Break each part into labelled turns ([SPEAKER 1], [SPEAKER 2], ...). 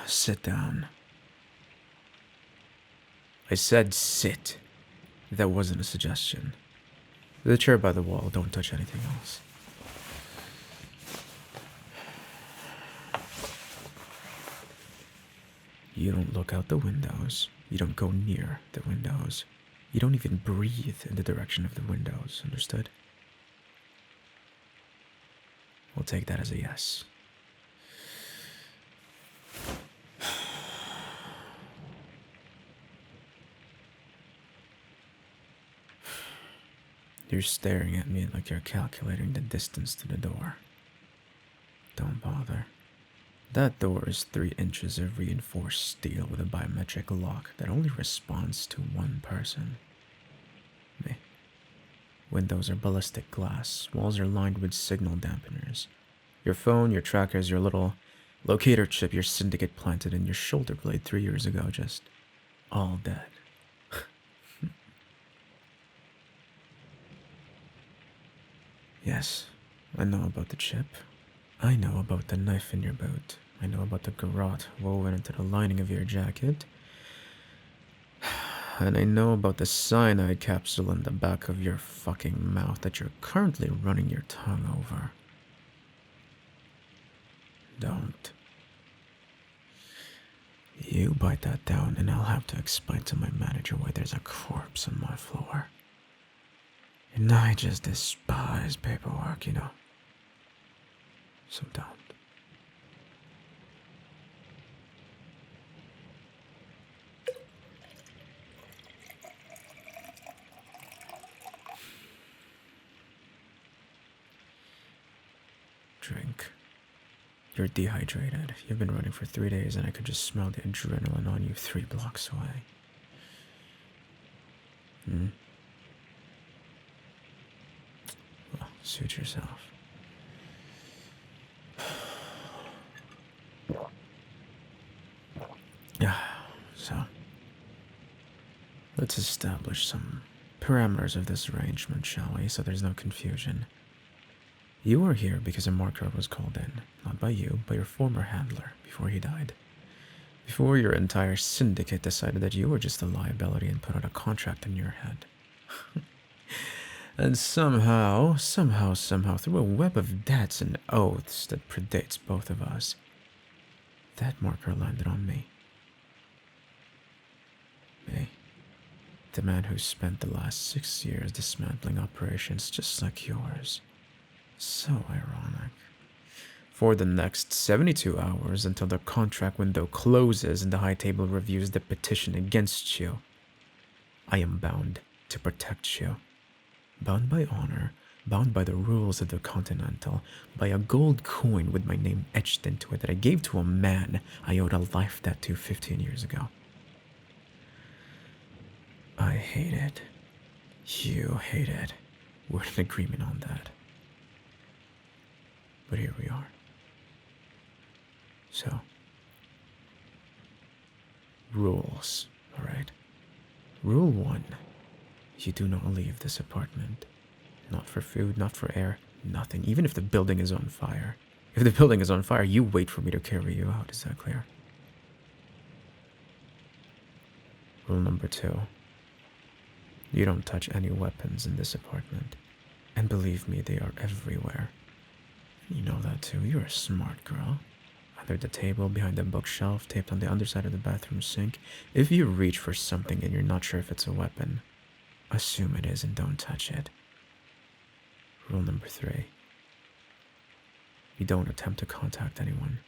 [SPEAKER 1] Sit down. I said sit. That wasn't a suggestion. The chair by the wall, don't touch anything else. You don't look out the windows. You don't go near the windows. You don't even breathe in the direction of the windows, understood? We'll take that as a yes. You're staring at me like you're calculating the distance to the door. Don't bother. That door is 3 inches of reinforced steel with a biometric lock that only responds to one person. Me. Windows are ballistic glass. Walls are lined with signal dampeners. Your phone, your trackers, your little locator chip your syndicate planted in your shoulder blade 3 years ago, just all dead. Yes, I know about the chip. I know about the knife in your boot. I know about the garrote woven into the lining of your jacket. And I know about the cyanide capsule in the back of your fucking mouth that you're currently running your tongue over. Don't. You bite that down and I'll have to explain to my manager why there's a corpse on my floor. And I just despise paperwork, you know. So don't. Drink. You're dehydrated. You've been running for 3 days and I could just smell the adrenaline on you 3 blocks away. Well, suit yourself. Yeah, so let's establish some parameters of this arrangement, shall we, so there's no confusion. You are here because a marker was called in, not by you, but your former handler before he died. Before your entire syndicate decided that you were just a liability and put out a contract in your head. And somehow, through a web of debts and oaths that predates both of us, that marker landed on me. Me. The man who spent the last 6 years dismantling operations just like yours. So ironic. For the next 72 hours until the contract window closes and the High Table reviews the petition against you, I am bound to protect you. Bound by honor, bound by the rules of the Continental, by a gold coin with my name etched into it that I gave to a man I owed a life debt to 15 years ago. I hate it. You hate it. We're in agreement on that. But here we are. So, rules, alright? Rule 1. You do not leave this apartment. Not for food, not for air, nothing. Even if the building is on fire. If the building is on fire, you wait for me to carry you out. Is that clear? Rule number 2. You don't touch any weapons in this apartment. And believe me, they are everywhere. You know that too. You're a smart girl. Under the table, behind the bookshelf, taped on the underside of the bathroom sink. If you reach for something and you're not sure if it's a weapon, assume it is and don't touch it. Rule number 3. You don't attempt to contact anyone.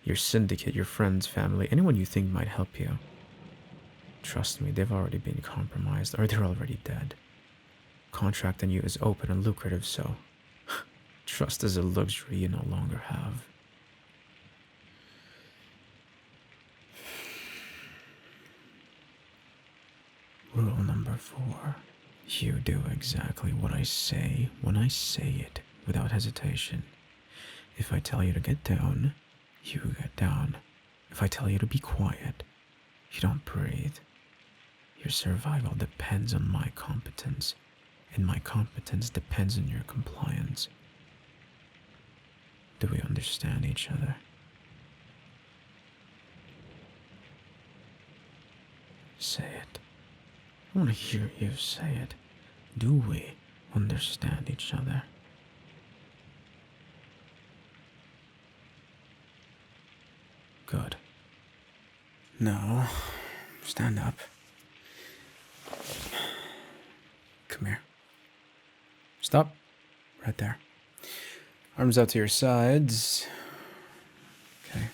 [SPEAKER 1] Your syndicate, your friends, family, anyone you think might help you. Trust me, they've already been compromised or they're already dead. Contracting you is open and lucrative, so trust is a luxury you no longer have. Rule number 4. You do exactly what I say when I say it, without hesitation. If I tell you to get down, you get down. If I tell you to be quiet, you don't breathe. Your survival depends on my competence, and my competence depends on your compliance. Do we understand each other? I want to hear you say it. Do we understand each other? Good. Now, stand up. Come here. Stop. Right there. Arms out to your sides. Okay.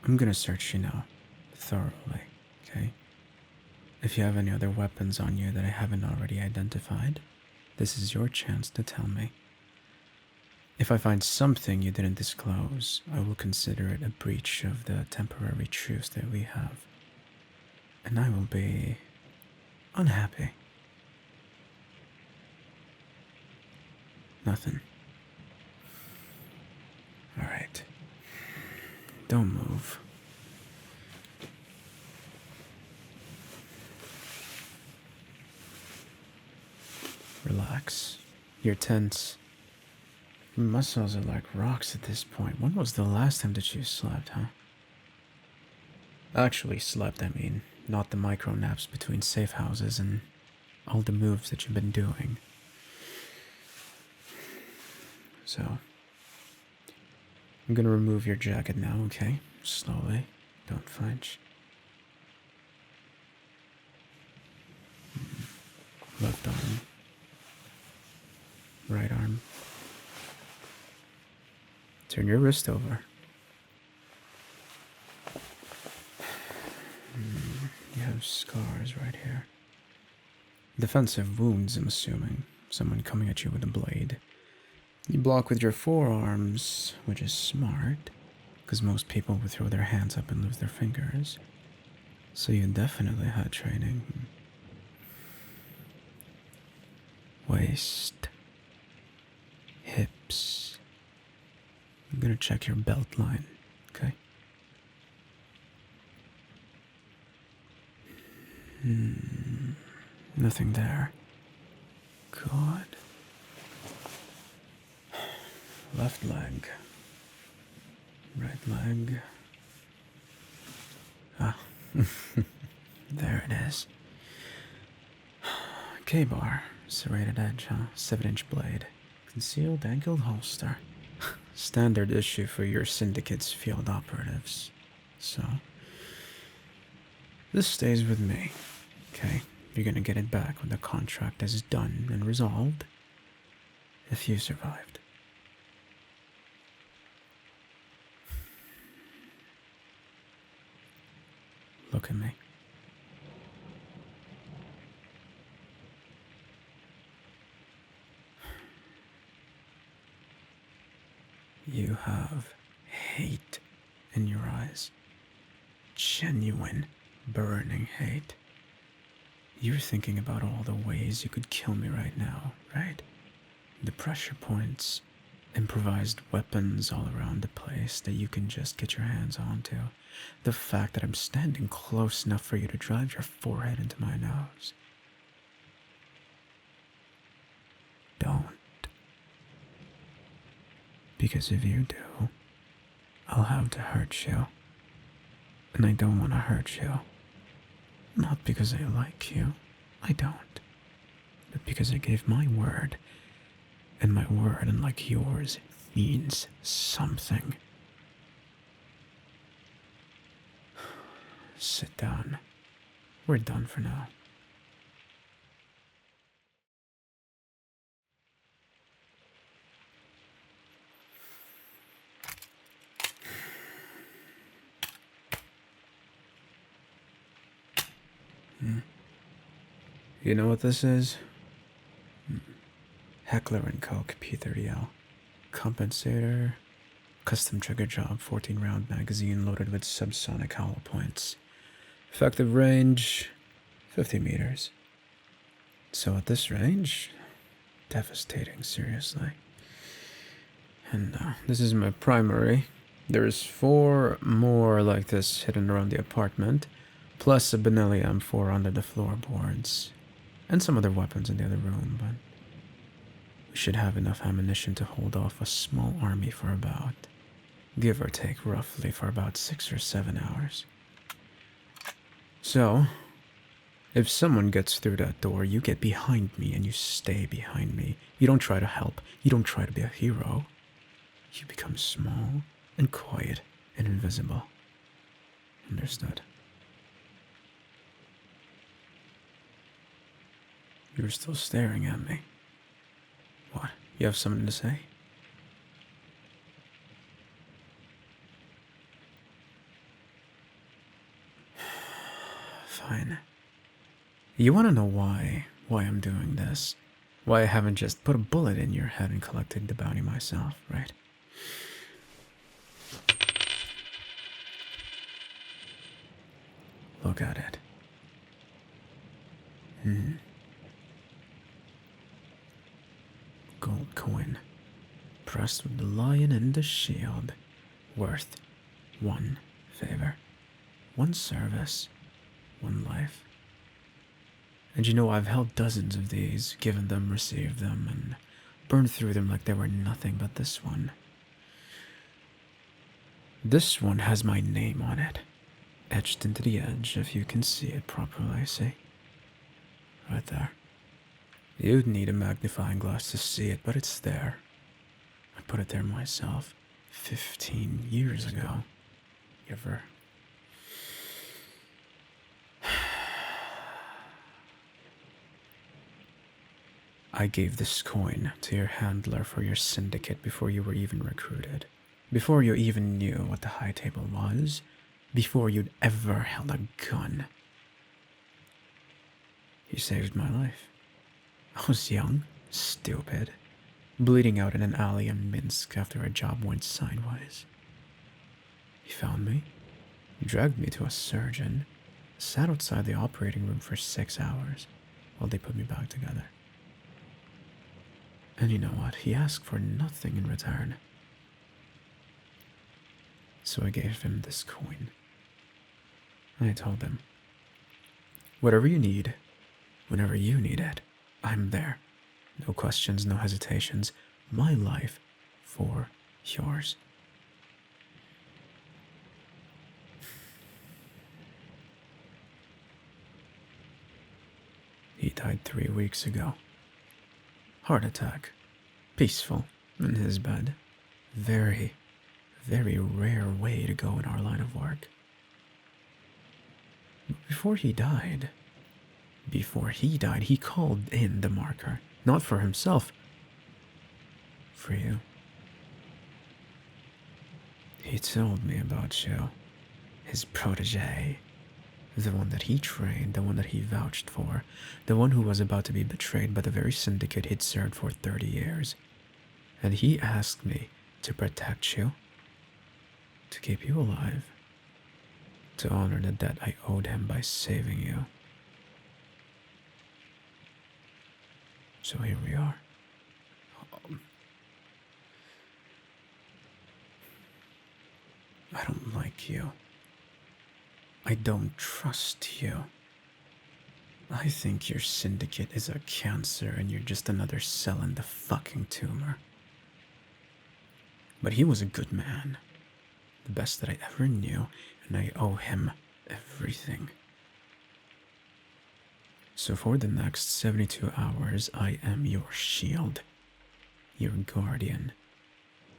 [SPEAKER 1] I'm gonna search you now. Thoroughly. Okay? If you have any other weapons on you that I haven't already identified, this is your chance to tell me. If I find something you didn't disclose, I will consider it a breach of the temporary truce that we have. And I will be unhappy. Nothing. Alright. Don't move. Relax. You're tense. Your muscles are like rocks at this point. When was the last time that you slept, huh? Actually slept, I mean. Not the micro naps between safe houses and all the moves that you've been doing. So, I'm gonna remove your jacket now, okay? Slowly. Don't flinch. Left arm. Right arm. Turn your wrist over. You have scars right here. Defensive wounds, I'm assuming. Someone coming at you with a blade. You block with your forearms, which is smart, because most people would throw their hands up and lose their fingers. So you definitely had training. Waist. Hips. I'm gonna check your belt line, okay? Nothing there. Good. Left leg. Right leg. Ah. There it is. K-bar. Serrated edge, huh? 7-inch blade. Concealed angled holster. Standard issue for your syndicate's field operatives. So, this stays with me. Okay? You're gonna get it back when the contract is done and resolved. If you survived. Look at me. You have hate in your eyes. Genuine, burning hate. You're thinking about all the ways you could kill me right now, right? The pressure points, improvised weapons all around the place that you can just get your hands onto. The fact that I'm standing close enough for you to drive your forehead into my nose. Don't. Because if you do, I'll have to hurt you. And I don't want to hurt you. Not because I like you. I don't. But because I gave my word. And my word, unlike yours, means something. Sit down. We're done for now. You know what this is? Heckler & Koch P30L. Compensator. Custom trigger job, 14-round magazine loaded with subsonic hollow points. Effective range, 50 meters. So at this range, devastating, seriously. And this is my primary. There's 4 more like this hidden around the apartment, plus a Benelli M4 under the floorboards, and some other weapons in the other room, but we should have enough ammunition to hold off a small army for about, give or take roughly, for about 6 or 7 hours. So, If someone gets through that door, you get behind me and you stay behind me. You don't try to help. You don't try to be a hero. You become small and quiet and invisible. Understood? You're still staring at me. What? You have something to say? Fine. You want to know why I'm doing this? Why I haven't just put a bullet in your head and collected the bounty myself, right? Look at it. Gold coin, pressed with the lion and the shield, worth 1 favor, 1 service, 1 life. And you know, I've held dozens of these, given them, received them, and burned through them like they were nothing but this one. This one has my name on it, etched into the edge, if you can see it properly, see? Right there. You'd need a magnifying glass to see it, but it's there. I put it there myself 15 years ago. Ever. I gave this coin to your handler for your syndicate before you were even recruited. Before you even knew what the high table was. Before you'd ever held a gun. You saved my life. I was young, stupid, bleeding out in an alley in Minsk after a job went sideways. He found me, dragged me to a surgeon, sat outside the operating room for 6 hours while they put me back together. And you know what? He asked for nothing in return. So I gave him this coin. And I told him, whatever you need, whenever you need it, I'm there. No questions, no hesitations. My life for yours. He died 3 weeks ago. Heart attack. Peaceful in his bed. Very, very rare way to go in our line of work. But before he died, he called in the marker. Not for himself. For you. He told me about you. His protege. The one that he trained, the one that he vouched for, the one who was about to be betrayed by the very syndicate he'd served for 30 years. And he asked me to protect you, to keep you alive, to honor the debt I owed him by saving you. So here we are. I don't like you. I don't trust you. I think your syndicate is a cancer and you're just another cell in the fucking tumor. But he was a good man. The best that I ever knew, and I owe him everything. So for the next 72 hours, I am your shield. Your guardian.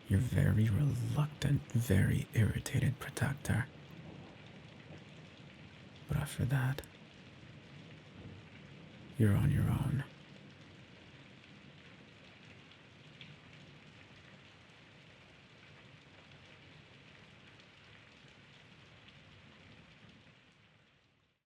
[SPEAKER 1] Your very reluctant, very irritated protector. But after that, you're on your own.